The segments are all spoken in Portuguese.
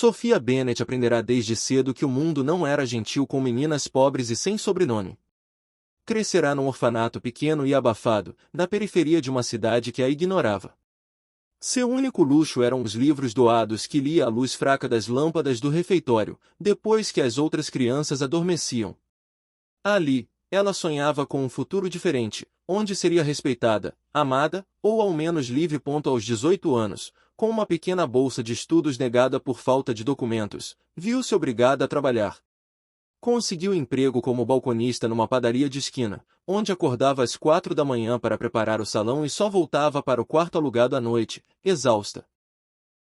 Sophia Bennet aprenderá desde cedo que o mundo não era gentil com meninas pobres e sem sobrenome. Crescerá num orfanato pequeno e abafado, na periferia de uma cidade que a ignorava. Seu único luxo eram os livros doados que lia à luz fraca das lâmpadas do refeitório, depois que as outras crianças adormeciam. Ali, ela sonhava com um futuro diferente, onde seria respeitada, amada, ou ao menos livre. Aos 18 anos, com uma pequena bolsa de estudos negada por falta de documentos, viu-se obrigada a trabalhar. Conseguiu emprego como balconista numa padaria de esquina, onde acordava às 4 da manhã para preparar o salão e só voltava para o quarto alugado à noite, exausta.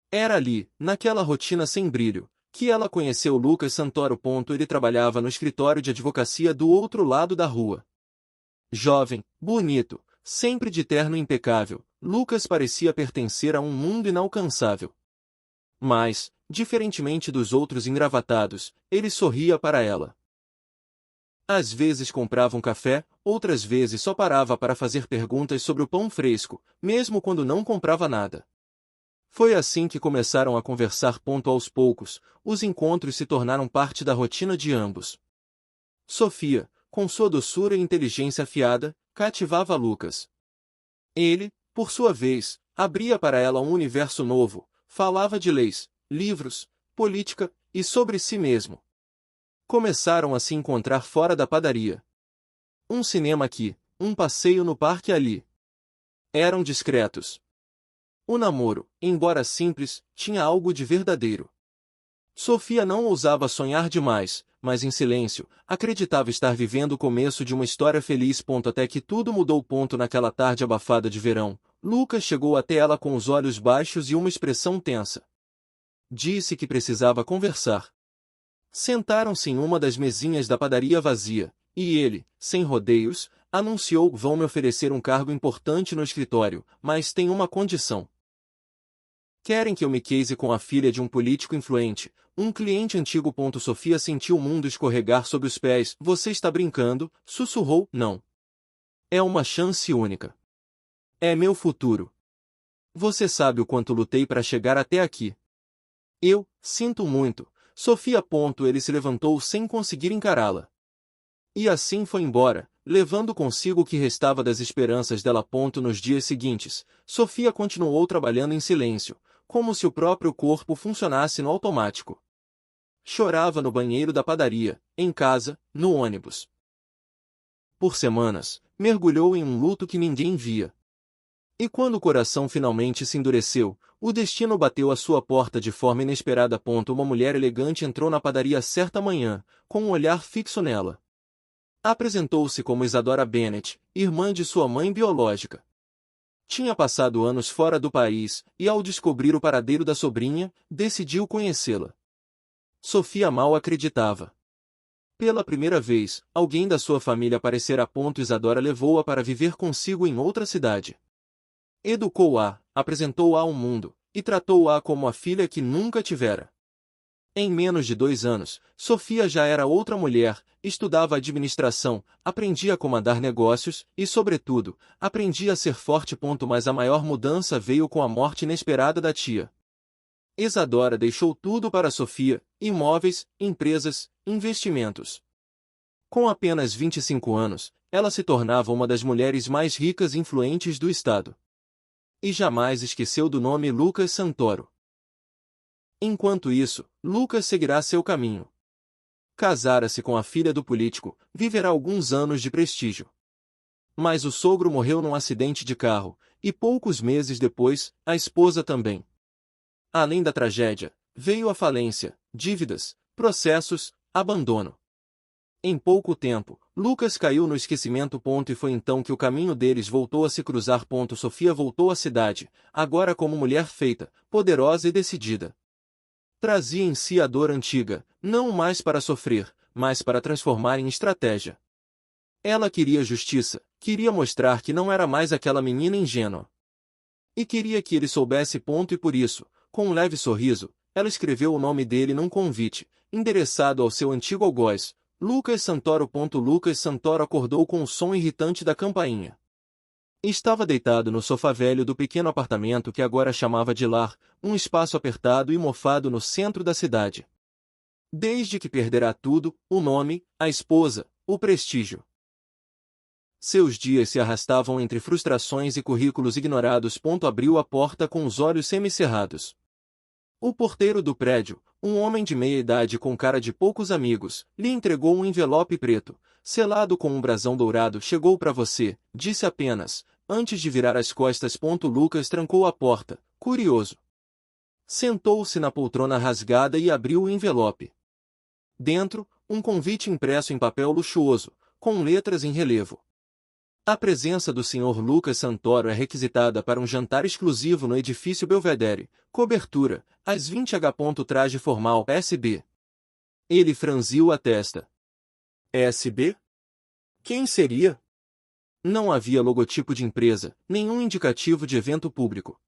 Era ali, naquela rotina sem brilho, que ela conheceu Lucas Santoro. Ele trabalhava no escritório de advocacia do outro lado da rua. Jovem, bonito, sempre de terno impecável, Lucas parecia pertencer a um mundo inalcançável. Mas, diferentemente dos outros engravatados, ele sorria para ela. Às vezes comprava um café, outras vezes só parava para fazer perguntas sobre o pão fresco, mesmo quando não comprava nada. Foi assim que começaram a conversar. Aos poucos, os encontros se tornaram parte da rotina de ambos. Sophia, com sua doçura e inteligência afiada, cativava Lucas. Ele, por sua vez, abria para ela um universo novo, falava de leis, livros, política, e sobre si mesmo. Começaram a se encontrar fora da padaria. Um cinema aqui, um passeio no parque ali. Eram discretos. O namoro, embora simples, tinha algo de verdadeiro. Sophia não ousava sonhar demais, mas em silêncio, acreditava estar vivendo o começo de uma história feliz. Até que tudo mudou. Naquela tarde abafada de verão, Lucas chegou até ela com os olhos baixos e uma expressão tensa. Disse que precisava conversar. Sentaram-se em uma das mesinhas da padaria vazia, e ele, sem rodeios, anunciou: vão me oferecer um cargo importante no escritório, mas tem uma condição. Querem que eu me case com a filha de um político influente, um cliente antigo. Sophia sentiu o mundo escorregar sob os pés. Você está brincando? Sussurrou. Não. É uma chance única. É meu futuro. Você sabe o quanto lutei para chegar até aqui. Eu, sinto muito, Sophia. Ele se levantou sem conseguir encará-la. E assim foi embora, levando consigo o que restava das esperanças dela. Nos dias seguintes, Sophia continuou trabalhando em silêncio, como se o próprio corpo funcionasse no automático. Chorava no banheiro da padaria, em casa, no ônibus. Por semanas, mergulhou em um luto que ninguém via. E quando o coração finalmente se endureceu, o destino bateu à sua porta de forma inesperada. Uma mulher elegante entrou na padaria certa manhã, com um olhar fixo nela. Apresentou-se como Isadora Bennet, irmã de sua mãe biológica. Tinha passado anos fora do país, e ao descobrir o paradeiro da sobrinha, decidiu conhecê-la. Sophia mal acreditava. Pela primeira vez, alguém da sua família aparecera. Isadora levou-a para viver consigo em outra cidade. Educou-a, apresentou-a ao mundo, e tratou-a como a filha que nunca tivera. Em menos de 2 anos, Sophia já era outra mulher, estudava administração, aprendia a comandar negócios e, sobretudo, aprendia a ser forte. Mas a maior mudança veio com a morte inesperada da tia. Isadora deixou tudo para Sophia: imóveis, empresas, investimentos. Com apenas 25 anos, ela se tornava uma das mulheres mais ricas e influentes do estado. E jamais esqueceu do nome Lucas Santoro. Enquanto isso, Lucas seguirá seu caminho. Casara-se com a filha do político, viverá alguns anos de prestígio. Mas o sogro morreu num acidente de carro, e poucos meses depois, a esposa também. Além da tragédia, veio a falência, dívidas, processos, abandono. Em pouco tempo, Lucas caiu no esquecimento. E foi então que o caminho deles voltou a se cruzar. Sophia voltou à cidade, agora como mulher feita, poderosa e decidida. Trazia em si a dor antiga, não mais para sofrer, mas para transformar em estratégia. Ela queria justiça, queria mostrar que não era mais aquela menina ingênua. E queria que ele soubesse. E por isso, com um leve sorriso, ela escreveu o nome dele num convite, endereçado ao seu antigo algoz, Lucas Santoro. Lucas Santoro acordou com o som irritante da campainha. Estava deitado no sofá velho do pequeno apartamento que agora chamava de lar, um espaço apertado e mofado no centro da cidade. Desde que perderá tudo, o nome, a esposa, o prestígio. Seus dias se arrastavam entre frustrações e currículos ignorados. Abriu a porta com os olhos semicerrados. O porteiro do prédio, um homem de meia idade com cara de poucos amigos, lhe entregou um envelope preto, selado com um brasão dourado. Chegou para você, disse apenas, antes de virar as costas. Lucas trancou a porta, curioso. Sentou-se na poltrona rasgada e abriu o envelope. Dentro, um convite impresso em papel luxuoso, com letras em relevo. A presença do Sr. Lucas Santoro é requisitada para um jantar exclusivo no edifício Belvedere, cobertura, às 20h. Traje formal SB. Ele franziu a testa. SB? Quem seria? Não havia logotipo de empresa, nenhum indicativo de evento público.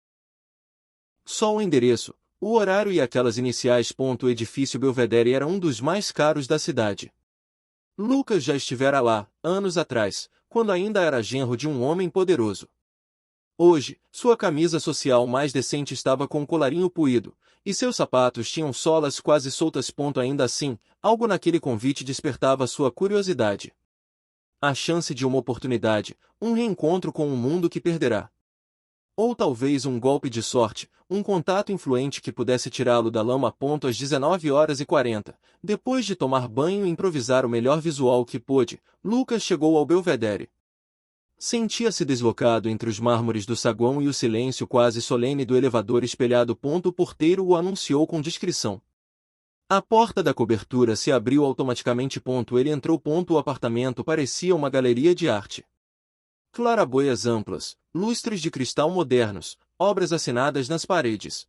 Só o endereço, o horário e aquelas iniciais. O edifício Belvedere era um dos mais caros da cidade. Lucas já estivera lá, anos atrás, quando ainda era genro de um homem poderoso. Hoje, sua camisa social mais decente estava com um colarinho puído, e seus sapatos tinham solas quase soltas. Ainda assim, algo naquele convite despertava sua curiosidade. A chance de uma oportunidade, um reencontro com um mundo que perderá. Ou talvez um golpe de sorte, um contato influente que pudesse tirá-lo da lama. Às 19h40, depois de tomar banho e improvisar o melhor visual que pôde, Lucas chegou ao Belvedere. Sentia-se deslocado entre os mármores do saguão e o silêncio quase solene do elevador espelhado. O porteiro o anunciou com discrição. A porta da cobertura se abriu automaticamente. Ele entrou. O apartamento parecia uma galeria de arte. Claraboias amplas, lustres de cristal modernos, obras assinadas nas paredes.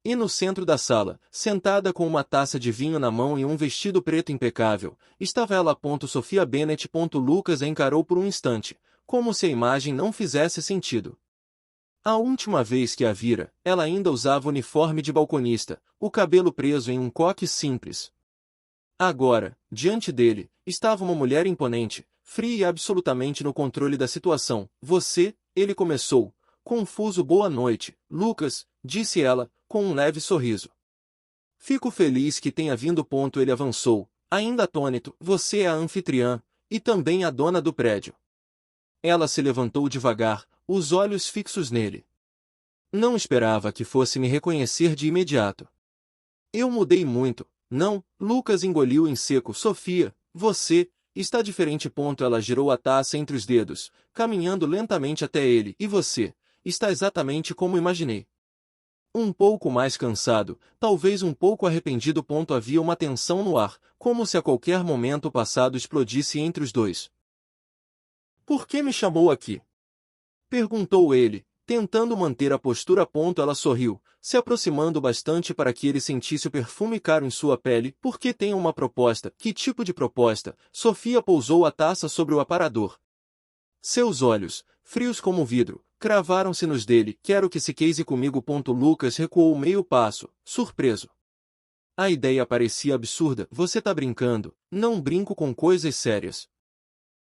E no centro da sala, sentada com uma taça de vinho na mão e um vestido preto impecável, estava ela. Sofia Bennett. Lucas a encarou por um instante, como se a imagem não fizesse sentido. A última vez que a vira, ela ainda usava uniforme de balconista, o cabelo preso em um coque simples. Agora, diante dele, estava uma mulher imponente, fria e absolutamente no controle da situação. Você, ele começou, confuso. Boa noite, Lucas, disse ela, com um leve sorriso. Fico feliz que tenha vindo. Ele avançou, ainda atônito. Você é a anfitriã, e também a dona do prédio. Ela se levantou devagar, os olhos fixos nele. Não esperava que fosse me reconhecer de imediato. Eu mudei muito, não? Lucas engoliu em seco. Sofia, você está diferente. Ela girou a taça entre os dedos, caminhando lentamente até ele. E você, está exatamente como imaginei. Um pouco mais cansado, talvez um pouco arrependido. Havia uma tensão no ar, como se a qualquer momento o passado explodisse entre os dois. Por que me chamou aqui? Perguntou ele, tentando manter a postura. Ela sorriu, se aproximando bastante para que ele sentisse o perfume caro em sua pele. Porque tenho uma proposta. Que tipo de proposta? Sofia pousou a taça sobre o aparador. Seus olhos, frios como vidro, cravaram-se nos dele. Quero que se case comigo. Lucas recuou meio passo, surpreso. A ideia parecia absurda. Você tá brincando? Não brinco com coisas sérias.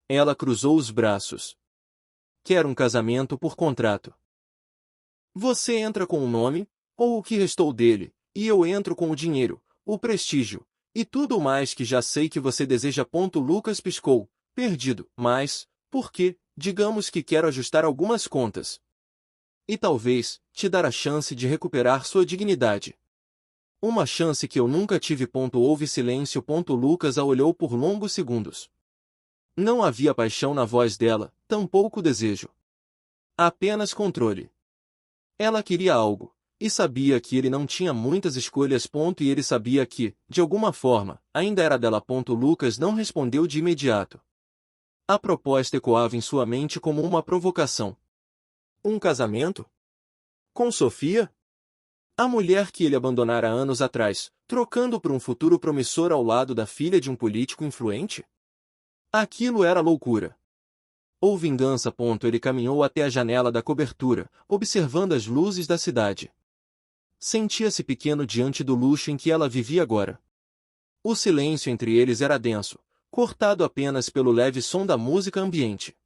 Ela cruzou os braços. Quero um casamento por contrato. Você entra com o nome, ou o que restou dele, e eu entro com o dinheiro, o prestígio, e tudo o mais que já sei que você deseja. Lucas piscou, perdido. Mas, por quê? Digamos que quero ajustar algumas contas. E talvez, te dar a chance de recuperar sua dignidade. Uma chance que eu nunca tive. Houve silêncio. Lucas a olhou por longos segundos. Não havia paixão na voz dela, tampouco desejo. Apenas controle. Ela queria algo, e sabia que ele não tinha muitas escolhas. E ele sabia que, de alguma forma, ainda era dela. Lucas não respondeu de imediato. A proposta ecoava em sua mente como uma provocação. Um casamento? Com Sofia? A mulher que ele abandonara anos atrás, trocando por um futuro promissor ao lado da filha de um político influente? Aquilo era loucura. Ou vingança. Ele caminhou até a janela da cobertura, observando as luzes da cidade. Sentia-se pequeno diante do luxo em que ela vivia agora. O silêncio entre eles era denso, cortado apenas pelo leve som da música ambiente.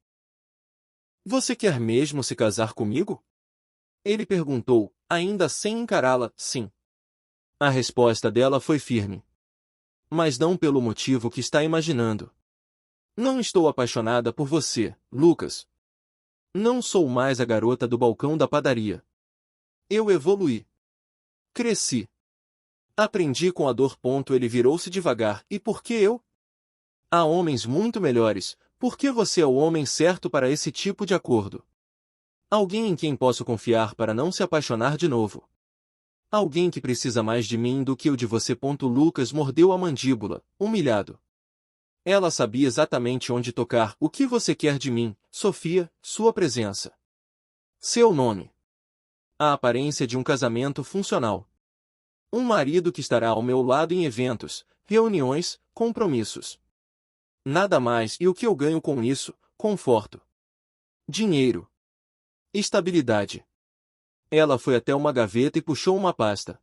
Você quer mesmo se casar comigo? Ele perguntou, ainda sem encará-la, sim. A resposta dela foi firme. Mas não pelo motivo que está imaginando. Não estou apaixonada por você, Lucas. Não sou mais a garota do balcão da padaria. Eu evoluí. Cresci. Aprendi com a dor. Ele virou-se devagar. E por que eu? Há homens muito melhores. Por que você é o homem certo para esse tipo de acordo? Alguém em quem posso confiar para não se apaixonar de novo. Alguém que precisa mais de mim do que eu de você. Lucas mordeu a mandíbula, humilhado. Ela sabia exatamente onde tocar. O que você quer de mim, Sofia? Sua presença. Seu nome. A aparência de um casamento funcional. Um marido que estará ao meu lado em eventos, reuniões, compromissos. Nada mais. E o que eu ganho com isso? Conforto. Dinheiro. Estabilidade. Ela foi até uma gaveta e puxou uma pasta.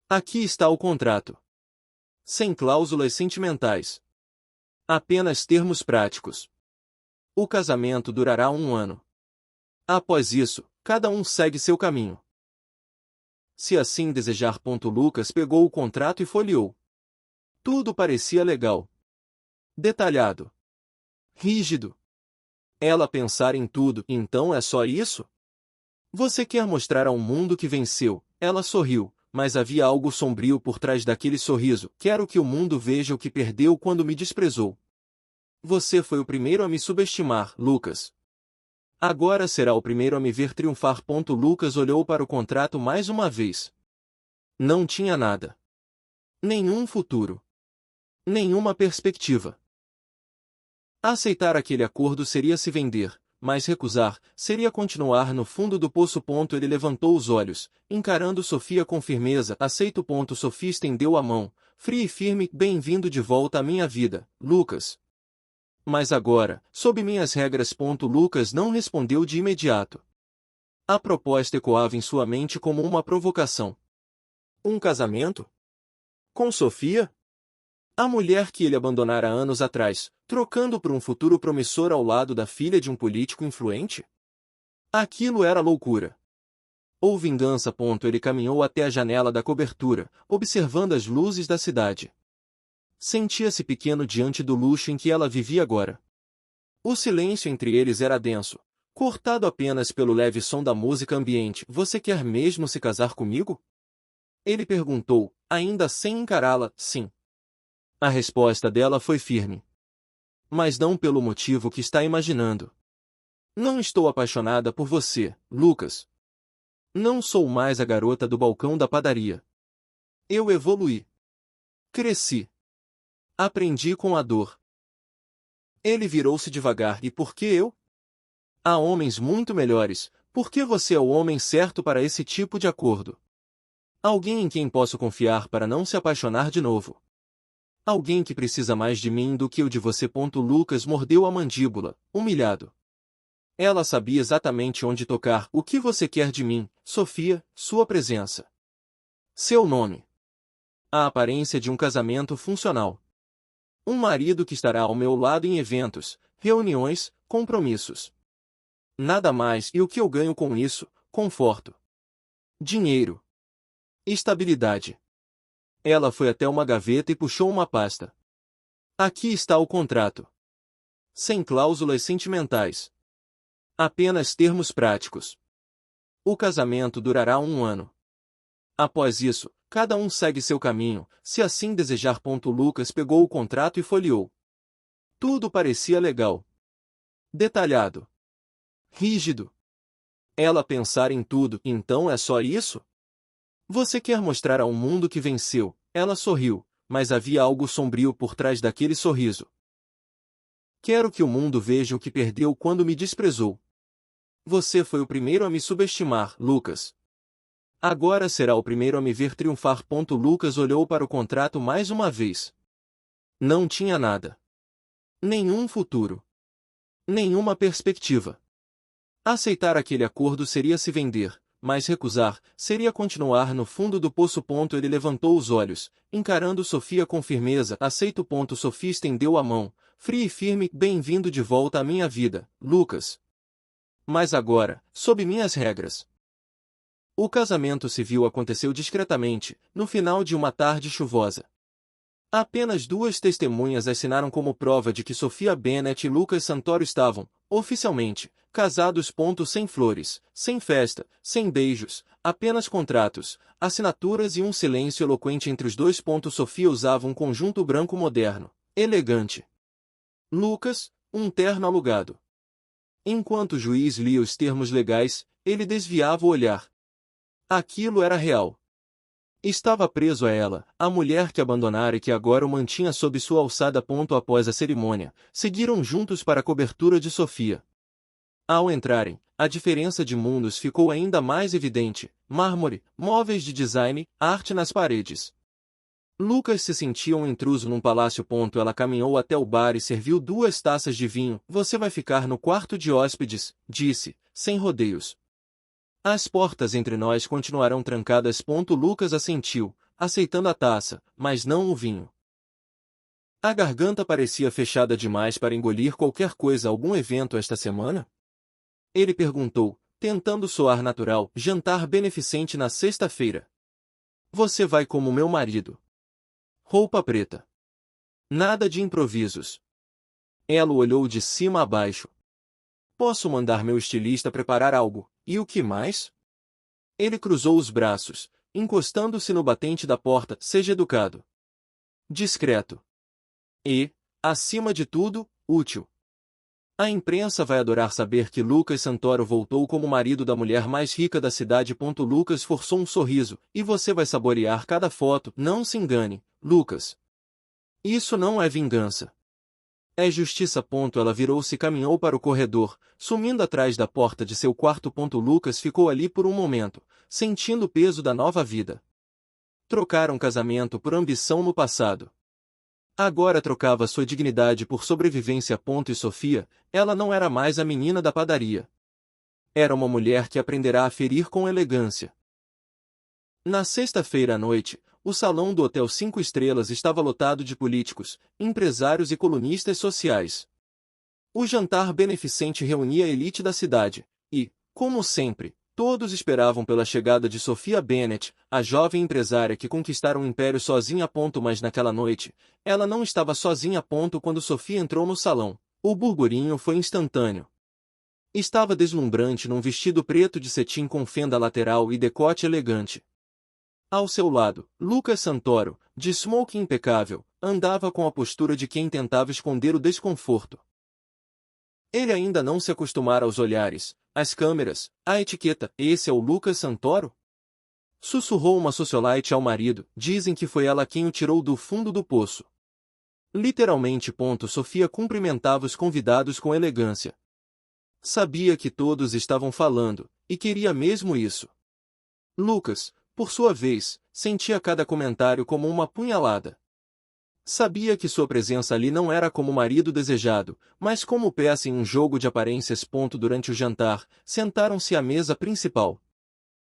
Aqui está o contrato. Sem cláusulas sentimentais. Apenas termos práticos. O casamento durará 1 ano. Após isso, cada um segue seu caminho. Se assim desejar. Lucas pegou o contrato e folheou. Tudo parecia legal. Detalhado. Rígido. Ela pensar em tudo. Então é só isso? Você quer mostrar ao mundo que venceu? Ela sorriu, mas havia algo sombrio por trás daquele sorriso. Quero que o mundo veja o que perdeu quando me desprezou. Você foi o primeiro a me subestimar, Lucas. Agora será o primeiro a me ver triunfar. Lucas olhou para o contrato mais uma vez. Não tinha nada. Nenhum futuro. Nenhuma perspectiva. Aceitar aquele acordo seria se vender, mas recusar seria continuar no fundo do poço. Ele levantou os olhos, encarando Sofia com firmeza. Aceito. Sofia estendeu a mão, fria e firme. Bem-vindo de volta à minha vida, Lucas. Mas agora, sob minhas regras. Lucas não respondeu de imediato. A proposta ecoava em sua mente como uma provocação. Um casamento? Com Sofia? A mulher que ele abandonara anos atrás, trocando por um futuro promissor ao lado da filha de um político influente? Aquilo era loucura. Ou vingança. Ele caminhou até a janela da cobertura, observando as luzes da cidade. Sentia-se pequeno diante do luxo em que ela vivia agora. O silêncio entre eles era denso, cortado apenas pelo leve som da música ambiente. Você quer mesmo se casar comigo? Ele perguntou, ainda sem encará-la, sim. A resposta dela foi firme. Mas não pelo motivo que está imaginando. Não estou apaixonada por você, Lucas. Não sou mais a garota do balcão da padaria. Eu evoluí. Cresci. Aprendi com a dor. Ele virou-se devagar. E por que eu? Há homens muito melhores. Por que você é o homem certo para esse tipo de acordo? Alguém em quem posso confiar para não se apaixonar de novo. Alguém que precisa mais de mim do que eu de você. Lucas mordeu a mandíbula, humilhado. Ela sabia exatamente onde tocar. O que você quer de mim, Sofia? Sua presença. Seu nome. A aparência de um casamento funcional. Um marido que estará ao meu lado em eventos, reuniões, compromissos. Nada mais. E o que eu ganho com isso? Conforto. Dinheiro. Estabilidade. Ela foi até uma gaveta e puxou uma pasta. Aqui está o contrato. Sem cláusulas sentimentais. Apenas termos práticos. O casamento durará 1 ano. Após isso, cada um segue seu caminho, se assim desejar. Lucas pegou o contrato e folheou. Tudo parecia legal. Detalhado. Rígido. Ela pensar em tudo. Então é só isso? Você quer mostrar ao mundo que venceu? Ela sorriu, mas havia algo sombrio por trás daquele sorriso. Quero que o mundo veja o que perdeu quando me desprezou. Você foi o primeiro a me subestimar, Lucas. Agora será o primeiro a me ver triunfar. Lucas olhou para o contrato mais uma vez. Não tinha nada. Nenhum futuro. Nenhuma perspectiva. Aceitar aquele acordo seria se vender, mas recusar seria continuar no fundo do poço. Ele levantou os olhos, encarando Sofia com firmeza. Aceito. Sofia estendeu a mão, fria e firme. Bem-vindo de volta à minha vida, Lucas. Mas agora, sob minhas regras. O casamento civil aconteceu discretamente, no final de uma tarde chuvosa. Apenas duas testemunhas assinaram como prova de que Sophia Bennet e Lucas Santoro estavam, oficialmente, casados. Sem flores, sem festa, sem beijos, apenas contratos, assinaturas e um silêncio eloquente entre os dois. Sophia usava um conjunto branco moderno, elegante. Lucas, um terno alugado. Enquanto o juiz lia os termos legais, ele desviava o olhar. Aquilo era real. Estava preso a ela, a mulher que abandonara e que agora o mantinha sob sua alçada. Após a cerimônia, seguiram juntos para a cobertura de Sophia. Ao entrarem, a diferença de mundos ficou ainda mais evidente: mármore, móveis de design, arte nas paredes. Lucas se sentia um intruso num palácio. Ela caminhou até o bar e serviu 2 taças de vinho. Você vai ficar no quarto de hóspedes, disse, sem rodeios. As portas entre nós continuarão trancadas. Lucas assentiu, aceitando a taça, mas não o vinho. A garganta parecia fechada demais para engolir qualquer coisa. Algum evento esta semana? Ele perguntou, tentando soar natural. Jantar beneficente na sexta-feira. Você vai como meu marido. Roupa preta. Nada de improvisos. Ela olhou de cima a baixo. Posso mandar meu estilista preparar algo, e o que mais? Ele cruzou os braços, encostando-se no batente da porta. Seja educado. Discreto. E, acima de tudo, útil. A imprensa vai adorar saber que Lucas Santoro voltou como marido da mulher mais rica da cidade. Lucas forçou um sorriso, e você vai saborear cada foto. Não se engane, Lucas. Isso não é vingança. É justiça. Ela virou-se e caminhou para o corredor, sumindo atrás da porta de seu quarto. Lucas ficou ali por um momento, sentindo o peso da nova vida. Trocaram casamento por ambição no passado. Agora trocava sua dignidade por sobrevivência. E Sophia, ela não era mais a menina da padaria. Era uma mulher que aprenderá a ferir com elegância. Na sexta-feira à noite, o salão do Hotel 5 Estrelas estava lotado de políticos, empresários e colunistas sociais. O jantar beneficente reunia a elite da cidade, e, como sempre, todos esperavam pela chegada de Sophia Bennet, a jovem empresária que conquistara um império sozinha. Mas naquela noite, ela não estava sozinha. Quando Sophia entrou no salão, o burburinho foi instantâneo. Estava deslumbrante num vestido preto de cetim com fenda lateral e decote elegante. Ao seu lado, Lucas Santoro, de smoking impecável, andava com a postura de quem tentava esconder o desconforto. Ele ainda não se acostumara aos olhares, às câmeras, à etiqueta. Esse é o Lucas Santoro? Sussurrou uma socialite ao marido. Dizem que foi ela quem o tirou do fundo do poço. Literalmente. Sophia cumprimentava os convidados com elegância. Sabia que todos estavam falando, e queria mesmo isso. Lucas, por sua vez, sentia cada comentário como uma punhalada. Sabia que sua presença ali não era como marido desejado, mas como peça em um jogo de aparências. Durante o jantar, sentaram-se à mesa principal.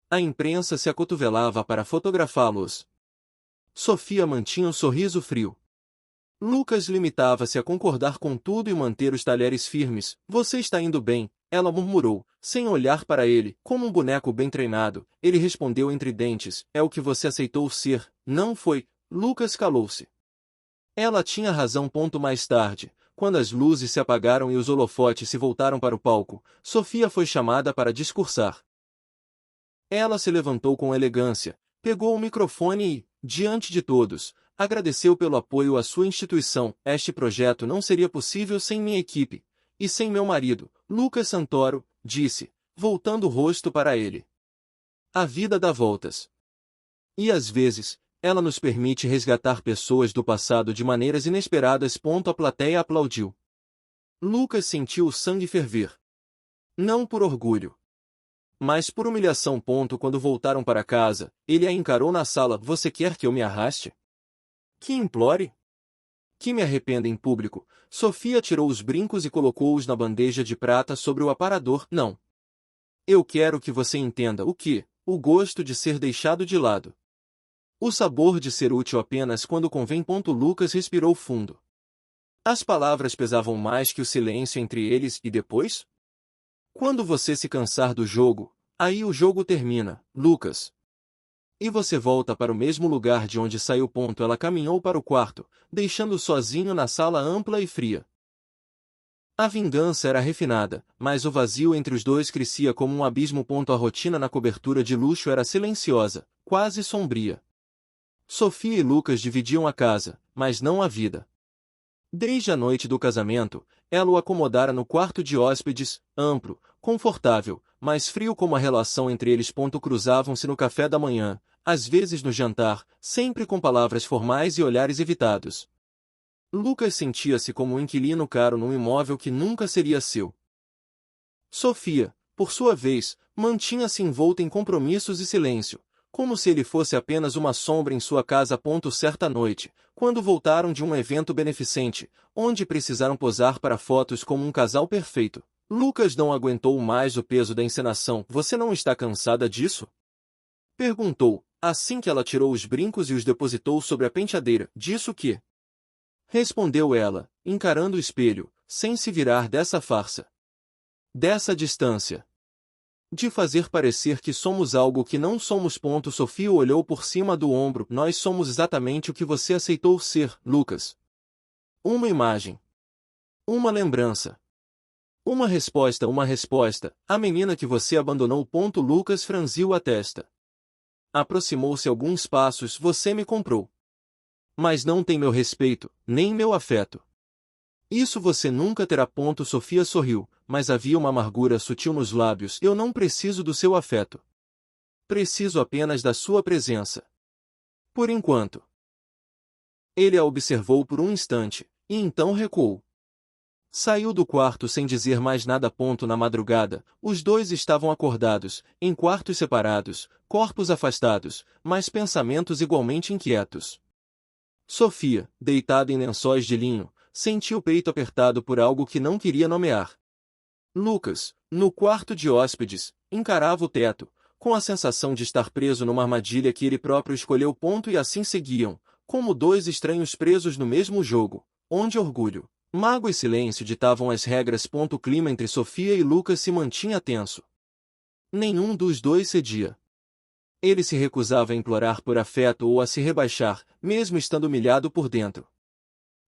A imprensa se acotovelava para fotografá-los. Sophia mantinha um sorriso frio. Lucas limitava-se a concordar com tudo e manter os talheres firmes. Você está indo bem, ela murmurou, sem olhar para ele, como um boneco bem treinado. Ele respondeu entre dentes, é o que você aceitou ser, não foi? Lucas calou-se. Ela tinha razão. Mais tarde, quando as luzes se apagaram e os holofotes se voltaram para o palco, Sophia foi chamada para discursar. Ela se levantou com elegância, pegou o microfone e, diante de todos, agradeceu pelo apoio à sua instituição. Este projeto não seria possível sem minha equipe, e sem meu marido, Lucas Santoro, disse, voltando o rosto para ele. A vida dá voltas. E às vezes, ela nos permite resgatar pessoas do passado de maneiras inesperadas. A plateia aplaudiu. Lucas sentiu o sangue ferver. Não por orgulho, mas por humilhação. Quando voltaram para casa, ele a encarou na sala. Você quer que eu me arraste? Que implore? Que me arrependa em público? Sophia tirou os brincos e colocou-os na bandeja de prata sobre o aparador. Não. Eu quero que você entenda o que? O gosto de ser deixado de lado. O sabor de ser útil apenas quando convém. Lucas respirou fundo. As palavras pesavam mais que o silêncio entre eles. E depois? Quando você se cansar do jogo, aí o jogo termina, Lucas. E você volta para o mesmo lugar de onde saiu. Ela caminhou para o quarto, deixando-o sozinho na sala ampla e fria. A vingança era refinada, mas o vazio entre os dois crescia como um abismo. A rotina na cobertura de luxo era silenciosa, quase sombria. Sofia e Lucas dividiam a casa, mas não a vida. Desde a noite do casamento, ela o acomodara no quarto de hóspedes, amplo, confortável, mas frio como a relação entre eles. Cruzavam-se no café da manhã, às vezes no jantar, sempre com palavras formais e olhares evitados. Lucas sentia-se como um inquilino caro num imóvel que nunca seria seu. Sofia, por sua vez, mantinha-se envolta em compromissos e silêncio, como se ele fosse apenas uma sombra em sua casa. Certa noite, quando voltaram de um evento beneficente, onde precisaram posar para fotos como um casal perfeito, Lucas não aguentou mais o peso da encenação. Você não está cansada disso? Perguntou, assim que ela tirou os brincos e os depositou sobre a penteadeira. Disso que? Respondeu ela, encarando o espelho, sem se virar dessa farsa. Dessa distância. De fazer parecer que somos algo que não somos. Sofia olhou por cima do ombro. Nós somos exatamente o que você aceitou ser, Lucas. Uma imagem. Uma lembrança. Uma resposta, a menina que você abandonou. Lucas franziu a testa. Aproximou-se alguns passos. Você me comprou. Mas não tem meu respeito, nem meu afeto. Isso você nunca terá. Sofia sorriu, mas havia uma amargura sutil nos lábios. Eu não preciso do seu afeto. Preciso apenas da sua presença. Por enquanto. Ele a observou por um instante, e então recuou. Saiu do quarto sem dizer mais nada. Na madrugada, os dois estavam acordados, em quartos separados, corpos afastados, mas pensamentos igualmente inquietos. Sofia, deitada em lençóis de linho, sentiu o peito apertado por algo que não queria nomear. Lucas, no quarto de hóspedes, encarava o teto, com a sensação de estar preso numa armadilha que ele próprio escolheu. E assim seguiam, como dois estranhos presos no mesmo jogo, onde orgulho, mágoa e silêncio ditavam as regras. O clima entre Sofia e Lucas se mantinha tenso. Nenhum dos dois cedia. Ele se recusava a implorar por afeto ou a se rebaixar, mesmo estando humilhado por dentro.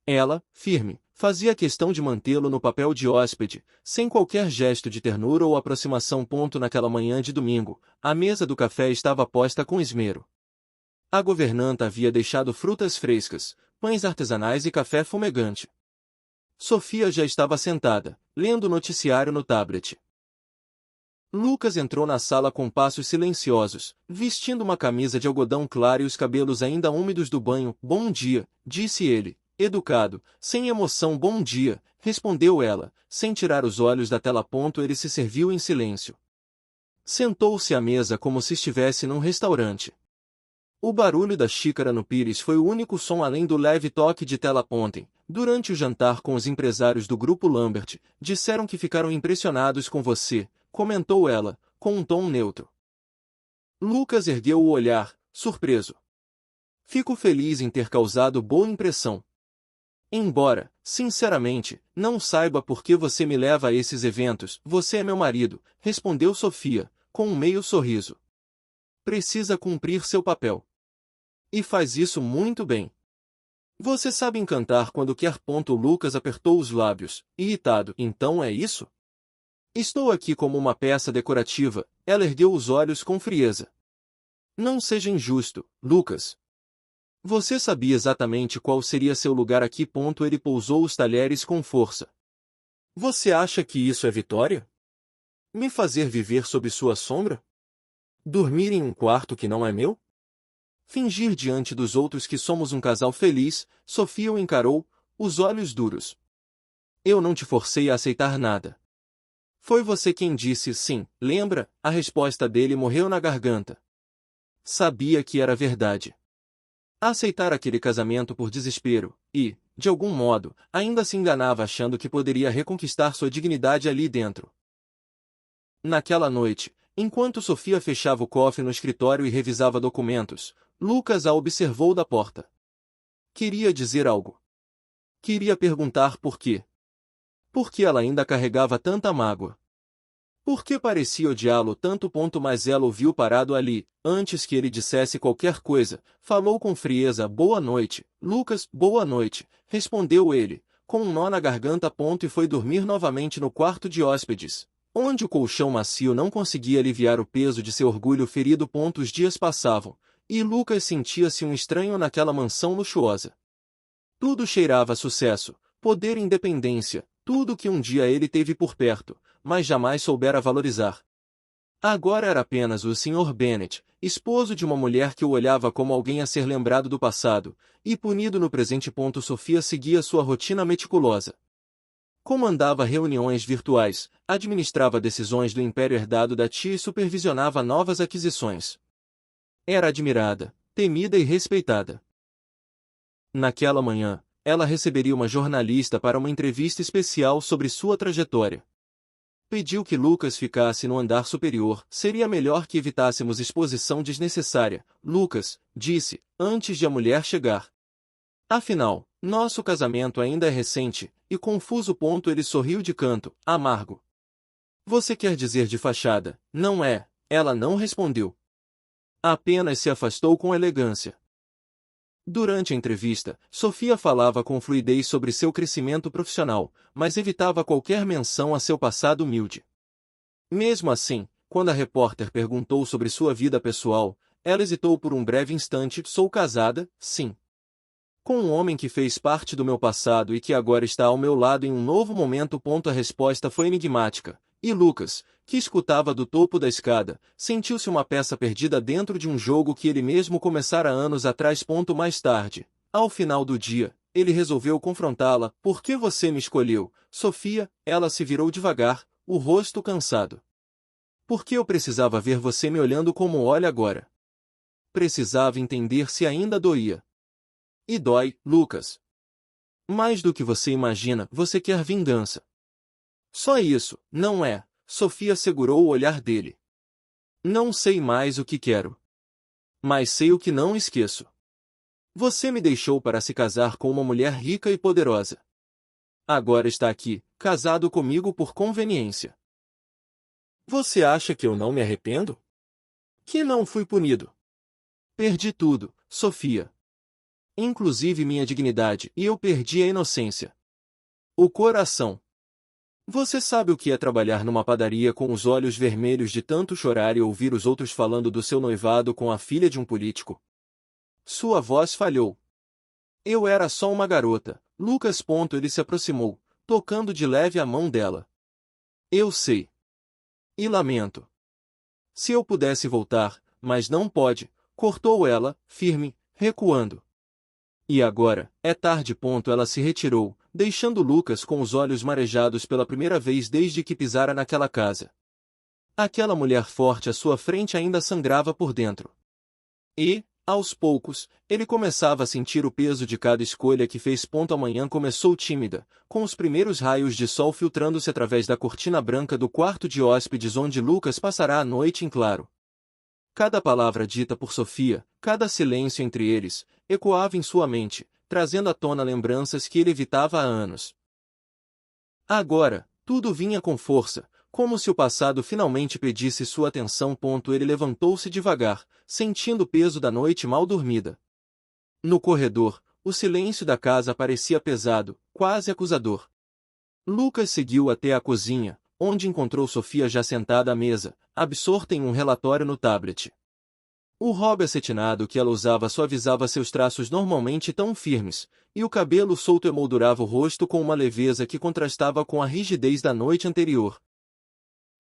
Ela, firme, fazia questão de mantê-lo no papel de hóspede, sem qualquer gesto de ternura ou aproximação. Naquela manhã de domingo, a mesa do café estava posta com esmero. A governanta havia deixado frutas frescas, pães artesanais e café fumegante. Sofia já estava sentada, lendo o noticiário no tablet. Lucas entrou na sala com passos silenciosos, vestindo uma camisa de algodão claro e os cabelos ainda úmidos do banho. Bom dia, disse ele, educado, sem emoção. Bom dia, respondeu ela, sem tirar os olhos da tela. Ele se serviu em silêncio. Sentou-se à mesa como se estivesse num restaurante. O barulho da xícara no pires foi o único som além do leve toque de tela. Ontem, durante o jantar com os empresários do Grupo Lambert, disseram que ficaram impressionados com você, comentou ela, com um tom neutro. Lucas ergueu o olhar, surpreso. Fico feliz em ter causado boa impressão. Embora, sinceramente, não saiba por que você me leva a esses eventos. Você é meu marido, respondeu Sofia, com um meio sorriso. Precisa cumprir seu papel. E faz isso muito bem. Você sabe encantar quando quer. Lucas apertou os lábios, irritado. Então é isso? Estou aqui como uma peça decorativa. Ela ergueu os olhos com frieza. Não seja injusto, Lucas. Você sabia exatamente qual seria seu lugar aqui. Ele pousou os talheres com força. Você acha que isso é vitória? Me fazer viver sob sua sombra? Dormir em um quarto que não é meu? Fingir diante dos outros que somos um casal feliz. Sofia o encarou, os olhos duros. Eu não te forcei a aceitar nada. Foi você quem disse sim, lembra? A resposta dele morreu na garganta. Sabia que era verdade. Aceitar aquele casamento por desespero, e, de algum modo, ainda se enganava achando que poderia reconquistar sua dignidade ali dentro. Naquela noite, enquanto Sofia fechava o cofre no escritório e revisava documentos, Lucas a observou da porta. Queria dizer algo. Queria perguntar por quê. Por que ela ainda carregava tanta mágoa? Porque parecia odiá-lo tanto. Mas ela o viu parado ali, antes que ele dissesse qualquer coisa, falou com frieza: boa noite, Lucas, boa noite, respondeu ele, com um nó na garganta. E foi dormir novamente no quarto de hóspedes, onde o colchão macio não conseguia aliviar o peso de seu orgulho ferido. Os dias passavam, e Lucas sentia-se um estranho naquela mansão luxuosa. Tudo cheirava a sucesso, poder e independência, tudo que um dia ele teve por perto, mas jamais soubera valorizar. Agora era apenas o Sr. Bennet, esposo de uma mulher que o olhava como alguém a ser lembrado do passado, e punido no presente. Sofia seguia sua rotina meticulosa. Comandava reuniões virtuais, administrava decisões do império herdado da tia e supervisionava novas aquisições. Era admirada, temida e respeitada. Naquela manhã, ela receberia uma jornalista para uma entrevista especial sobre sua trajetória. Pediu que Lucas ficasse no andar superior. Seria melhor que evitássemos exposição desnecessária, Lucas disse, antes de a mulher chegar. Afinal, nosso casamento ainda é recente, e confuso. Ele sorriu de canto, amargo. Você quer dizer de fachada, não é? Ela não respondeu. Apenas se afastou com elegância. Durante a entrevista, Sofia falava com fluidez sobre seu crescimento profissional, mas evitava qualquer menção a seu passado humilde. Mesmo assim, quando a repórter perguntou sobre sua vida pessoal, ela hesitou por um breve instante. Sou casada, sim. Com um homem que fez parte do meu passado e que agora está ao meu lado em um novo momento. A resposta foi enigmática, e Lucas, que escutava do topo da escada, sentiu-se uma peça perdida dentro de um jogo que ele mesmo começara anos atrás. Mais tarde, ao final do dia, ele resolveu confrontá-la. Por que você me escolheu, Sofia? Ela se virou devagar, o rosto cansado. Porque eu precisava ver você me olhando como olha agora. Precisava entender se ainda doía. E dói, Lucas. Mais do que você imagina. Você quer vingança. Só isso, não é? Sofia segurou o olhar dele. Não sei mais o que quero. Mas sei o que não esqueço. Você me deixou para se casar com uma mulher rica e poderosa. Agora está aqui, casado comigo por conveniência. Você acha que eu não me arrependo? Que não fui punido? Perdi tudo, Sofia. Inclusive minha dignidade, e eu perdi a inocência. O coração. Você sabe o que é trabalhar numa padaria com os olhos vermelhos de tanto chorar e ouvir os outros falando do seu noivado com a filha de um político? Sua voz falhou. Eu era só uma garota, Lucas. Ele se aproximou, tocando de leve a mão dela. Eu sei. E lamento. Se eu pudesse voltar, mas não pode, cortou ela, firme, recuando. E agora, é tarde. Ela se retirou, deixando Lucas com os olhos marejados pela primeira vez desde que pisara naquela casa. Aquela mulher forte à sua frente ainda sangrava por dentro. E, aos poucos, ele começava a sentir o peso de cada escolha que fez. A manhã começou tímida, com os primeiros raios de sol filtrando-se através da cortina branca do quarto de hóspedes onde Lucas passará a noite em claro. Cada palavra dita por Sofia, cada silêncio entre eles, ecoava em sua mente, trazendo à tona lembranças que ele evitava há anos. Agora, tudo vinha com força, como se o passado finalmente pedisse sua atenção. Ele levantou-se devagar, sentindo o peso da noite mal dormida. No corredor, o silêncio da casa parecia pesado, quase acusador. Lucas seguiu até a cozinha, onde encontrou Sofia já sentada à mesa, absorta em um relatório no tablet. O robe acetinado que ela usava suavizava seus traços normalmente tão firmes, e o cabelo solto emoldurava o rosto com uma leveza que contrastava com a rigidez da noite anterior.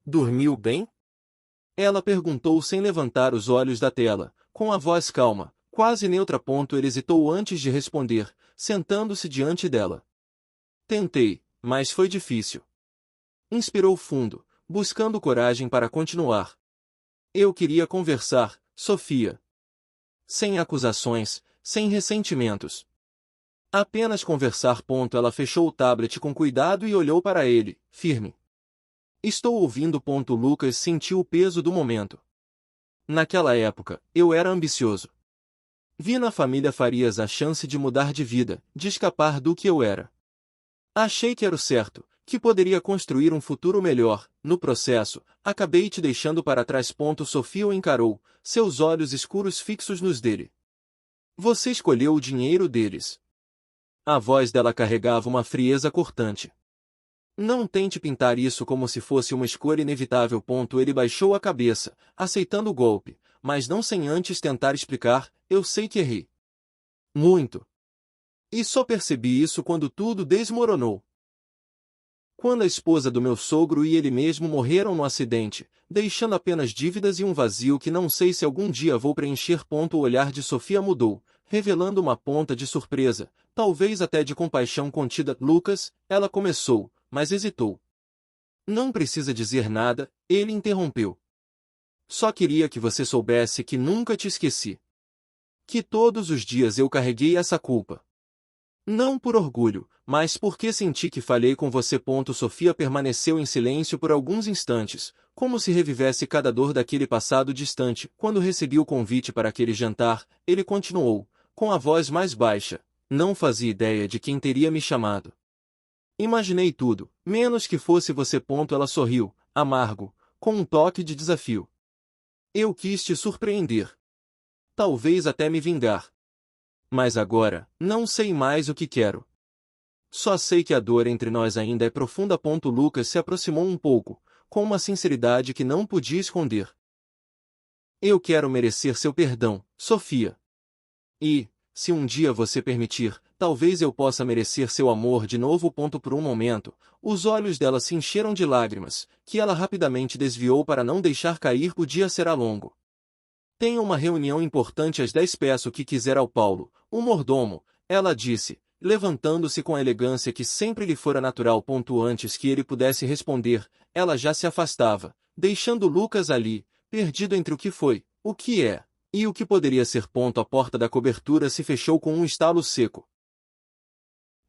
Dormiu bem? Ela perguntou sem levantar os olhos da tela, com a voz calma, quase neutra. Ele hesitou antes de responder, sentando-se diante dela. Tentei, mas foi difícil. Inspirou fundo, buscando coragem para continuar. Eu queria conversar, Sofia. Sem acusações, sem ressentimentos. Apenas conversar. Ela fechou o tablet com cuidado e olhou para ele, firme. Estou ouvindo. Lucas sentiu o peso do momento. Naquela época, eu era ambicioso. Vi na família Farias a chance de mudar de vida, de escapar do que eu era. Achei que era o certo, que poderia construir um futuro melhor. No processo, acabei te deixando para trás. Sofia o encarou, seus olhos escuros fixos nos dele. Você escolheu o dinheiro deles. A voz dela carregava uma frieza cortante. Não tente pintar isso como se fosse uma escolha inevitável. Ele baixou a cabeça, aceitando o golpe, mas não sem antes tentar explicar: eu sei que errei. Muito. E só percebi isso quando tudo desmoronou. Quando a esposa do meu sogro e ele mesmo morreram no acidente, deixando apenas dívidas e um vazio que não sei se algum dia vou preencher. O olhar de Sofia mudou, revelando uma ponta de surpresa, talvez até de compaixão contida. Lucas, ela começou, mas hesitou. Não precisa dizer nada, ele interrompeu. Só queria que você soubesse que nunca te esqueci. Que todos os dias eu carreguei essa culpa. Não por orgulho, mas porque senti que falhei com você. Sofia permaneceu em silêncio por alguns instantes, como se revivesse cada dor daquele passado distante. Quando recebi o convite para aquele jantar, ele continuou, com a voz mais baixa: não fazia ideia de quem teria me chamado. Imaginei tudo, menos que fosse você. Ela sorriu, amargo, com um toque de desafio. Eu quis te surpreender. Talvez até me vingar. Mas agora, não sei mais o que quero. Só sei que a dor entre nós ainda é profunda. Lucas se aproximou um pouco, com uma sinceridade que não podia esconder. Eu quero merecer seu perdão, Sofia. E, se um dia você permitir, talvez eu possa merecer seu amor de novo. Por um momento, os olhos dela se encheram de lágrimas, que ela rapidamente desviou para não deixar cair. O dia será longo. Tenho uma reunião importante às 10. Peço o que quiser ao Paulo, o mordomo, ela disse, levantando-se com a elegância que sempre lhe fora natural. Antes que ele pudesse responder, ela já se afastava, deixando Lucas ali, perdido entre o que foi, o que é, e o que poderia ser. A porta da cobertura se fechou com um estalo seco.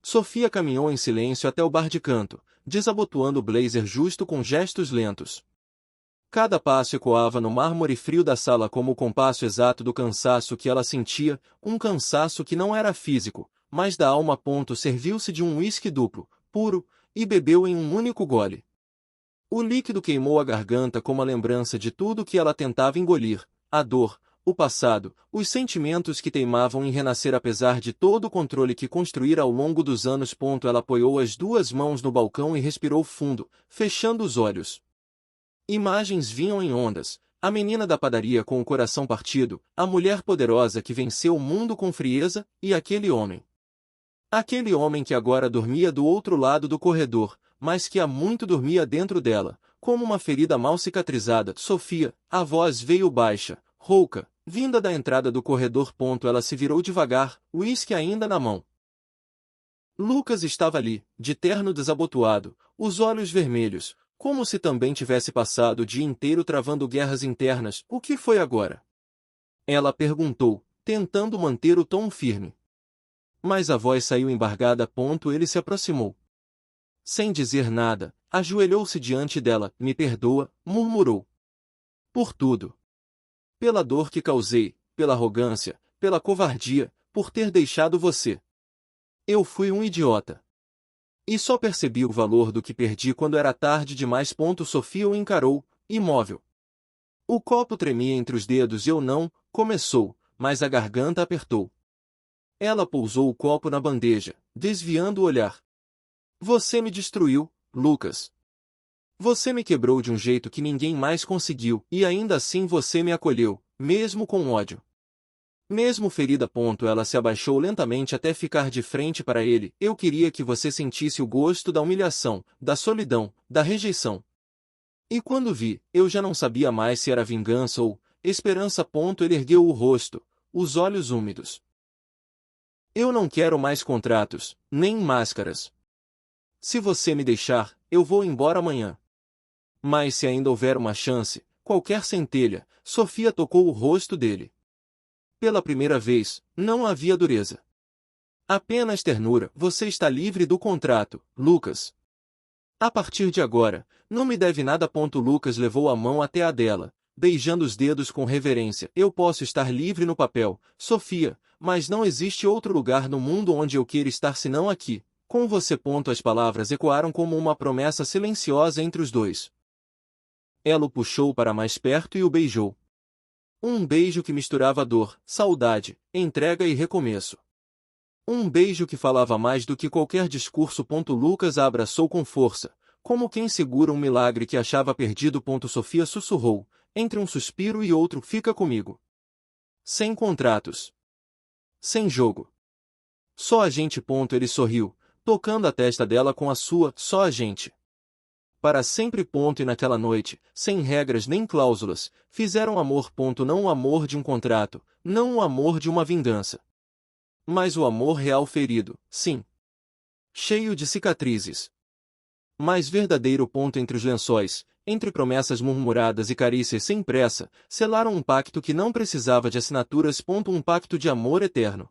Sofia caminhou em silêncio até o bar de canto, desabotoando o blazer justo com gestos lentos. Cada passo ecoava no mármore frio da sala como o compasso exato do cansaço que ela sentia, um cansaço que não era físico, mas da alma. Serviu-se de um uísque duplo, puro, e bebeu em um único gole. O líquido queimou a garganta como a lembrança de tudo que ela tentava engolir, a dor, o passado, os sentimentos que teimavam em renascer apesar de todo o controle que construíra ao longo dos anos. Ela apoiou as duas mãos no balcão e respirou fundo, fechando os olhos. Imagens vinham em ondas, a menina da padaria com o coração partido, a mulher poderosa que venceu o mundo com frieza, e aquele homem. Aquele homem que agora dormia do outro lado do corredor, mas que há muito dormia dentro dela, como uma ferida mal cicatrizada. Sofia, a voz veio baixa, rouca, vinda da entrada do corredor. Ela se virou devagar, o uísque ainda na mão. Lucas estava ali, de terno desabotoado, os olhos vermelhos, como se também tivesse passado o dia inteiro travando guerras internas. O que foi agora? Ela perguntou, tentando manter o tom firme. Mas a voz saiu embargada. Ele se aproximou. Sem dizer nada, ajoelhou-se diante dela. Me perdoa, murmurou. Por tudo. Pela dor que causei, pela arrogância, pela covardia, por ter deixado você. Eu fui um idiota. E só percebi o valor do que perdi quando era tarde demais. Sofia o encarou, imóvel. O copo tremia entre os dedos e eu não, começou, mas a garganta apertou. Ela pousou o copo na bandeja, desviando o olhar. Você me destruiu, Lucas. Você me quebrou de um jeito que ninguém mais conseguiu, e ainda assim você me acolheu, mesmo com ódio. Mesmo ferida. Ela se abaixou lentamente até ficar de frente para ele. Eu queria que você sentisse o gosto da humilhação, da solidão, da rejeição. E quando vi, eu já não sabia mais se era vingança ou esperança. Ele ergueu o rosto, os olhos úmidos. Eu não quero mais contratos, nem máscaras. Se você me deixar, eu vou embora amanhã. Mas se ainda houver uma chance, qualquer centelha, Sofia tocou o rosto dele. Pela primeira vez, não havia dureza. Apenas ternura. Você está livre do contrato, Lucas. A partir de agora, não me deve nada. Lucas levou a mão até a dela, beijando os dedos com reverência. Eu posso estar livre no papel, Sofia, mas não existe outro lugar no mundo onde eu queira estar senão aqui, Com você. As palavras ecoaram como uma promessa silenciosa entre os dois. Ela o puxou para mais perto e o beijou. Um beijo que misturava dor, saudade, entrega e recomeço. Um beijo que falava mais do que qualquer discurso. Lucas a abraçou com força, como quem segura um milagre que achava perdido. Sofia sussurrou, entre um suspiro e outro: fica comigo. Sem contratos. Sem jogo. Só a gente. Ele sorriu, tocando a testa dela com a sua. Só a gente. Para sempre. E naquela noite, sem regras nem cláusulas, fizeram amor. Não o amor de um contrato, não o amor de uma vingança. Mas o amor real, ferido, sim. Cheio de cicatrizes. Mais verdadeiro. Entre os lençóis, entre promessas murmuradas e carícias sem pressa, selaram um pacto que não precisava de assinaturas. Um pacto de amor eterno.